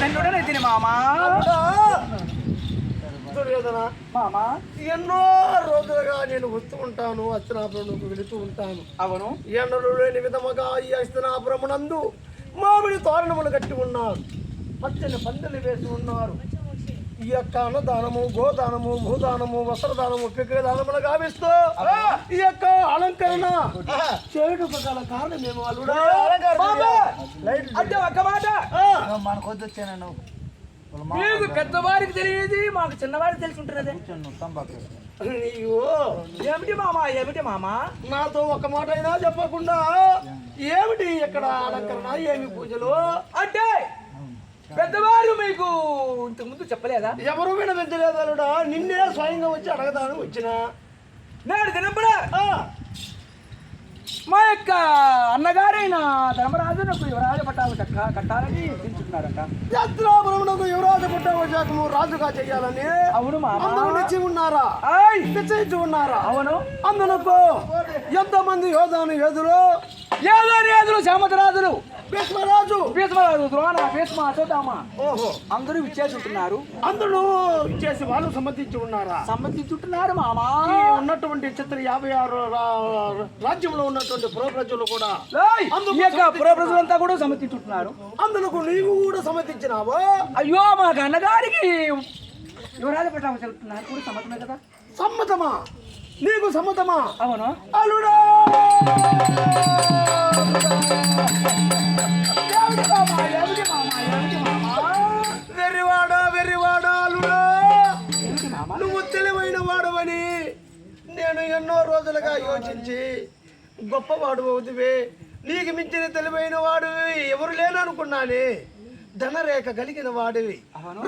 ప్రసన్నుడనైతిని మామా. దుర్యోధన మామా, ఎన్నో రోజులుగా నేను వస్తూ ఉంటాను, హస్తినాపురంకు వెళుతూ ఉంటాను. అవును. ఎండలు లేని విధముగా ఈ హస్తినాపురమునందు మామిడి తోరణములు కట్టి ఉన్నారు, పచ్చని పందిలు వేసి ఉన్నారు. ఈ యొక్క అన్నదానము, గోదానము, భూదానము, వస్త్రదానము, పిక్కదానములు గావిస్తూ ఈ యొక్క అలంకరణ చేయడం గల కారణం మేము అంటే ఒక్క మాట, మనకొద్దు వచ్చాను. మీకు పెద్దవారికి తెలియదు, మాకు చిన్నవారికి తెలిసి ఉంటున్నదే. ఏమిటి మామా, ఏమిటి మామా? నాతో ఒక మాట అయినా చెప్పకుండా ఏమిటి ఇక్కడ అలంకరణ, ఏమి పూజలు అంటే పెద్దవారు మీకు ఇంతకు ముందు చెప్పలేదా? ఎవరు వినవించలేదు అల్లుడా, నిన్నే స్వయంగా వచ్చి అడగదాను వచ్చిన నేడు దినంబడా మా యొక్క అన్నగారైన ధర్మరాజు నాకు యువరాజ పట్టాలు కట్టాలని తెలుసుకున్నారంట. యాత్రాపురమునకు యువరాజ పట్టాభిషేకము రాజుగా చెయ్యాలని. అవును మామా. నిచ్చి ఉన్నారా? నిశ్చయించి ఉన్నారా? అవును. అందునకు ఎంతమంది యోధులు శ్యామతరాజులు, భీష్మరాజు, ద్రోణ, భీష్మ, అశ్వత్థామ ఓహో అందరూ విచ్చేస్తుంటున్నారు. అందరూ ఇచ్చేసి వాళ్ళు సమ్మతించి ఉన్నారా? సమ్మతించుంటున్నారు మామా. ఉన్నటువంటి చిత్ర 56 రాజ్యంలో ఉన్నటువంటి పురప్రజలు కూడా, పురప్రజలంతా కూడా సమ్మతించుంటున్నారు. అందుకు నీవు కూడా సమ్మతించినావా? అయ్యో మా అన్నగారికి యువరాజ పట్టాలు చెప్తున్నారు కూడా సమ్మతమే కదా. సమ్మతమా? నీకు సమ్మతమా? అవును. అల్లుడా వెర్రివాడా అల్లుడా, నువ్వు తెలివైన వాడవని నేను ఎన్నో రోజులుగా యోచించి గొప్పవాడు అవుతువే, నీకు మించిన తెలివైన వాడు ఎవరు లేననుకున్నానే. ధనరేఖ కలిగిన వాడివి,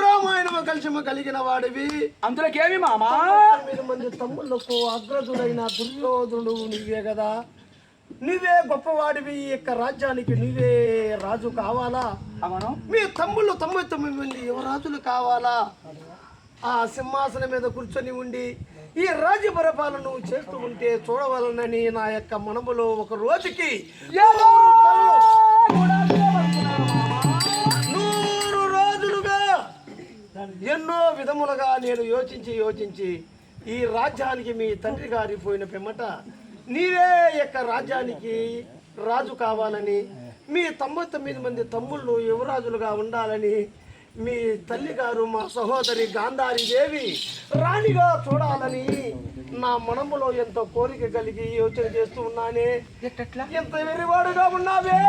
రామాయణము కలిసిమ కలిగిన వాడివి. అందులోకేమి మామా? 9 మంది తమ్ముళ్లకు అగ్రజుడైన దుర్యోధనుడు నీవే కదా. నువ్వే గొప్పవాడివి, ఈ యొక్క రాజ్యానికి నువ్వే రాజు కావాలా? అవును. మీ తమ్ముళ్ళు 99 మంది యువరాజులు కావాలా? ఆ సింహాసనం మీద కూర్చొని ఉండి ఈ రాజ్య పరిపాలన చేస్తూ ఉంటే చూడవలనని నా యొక్క మనములో ఒక రోజుకి 100 రోజులుగా ఎన్నో విధములుగా నేను యోచించి ఈ రాజ్యానికి మీ తండ్రి గారి పోయిన పిమ్మట నీవే యొక్క రాజ్యానికి రాజు కావాలని, మీ 99 మంది తమ్ముళ్ళు యువరాజులుగా ఉండాలని, మీ తల్లి గారు మా సహోదరి గాంధారి దేవి రాణిగా చూడాలని నా మనములో ఎంతో కోరిక కలిగి యోచన చేస్తూ ఉన్నానే. ఎంత వెర్రివాడుగా ఉన్నావే.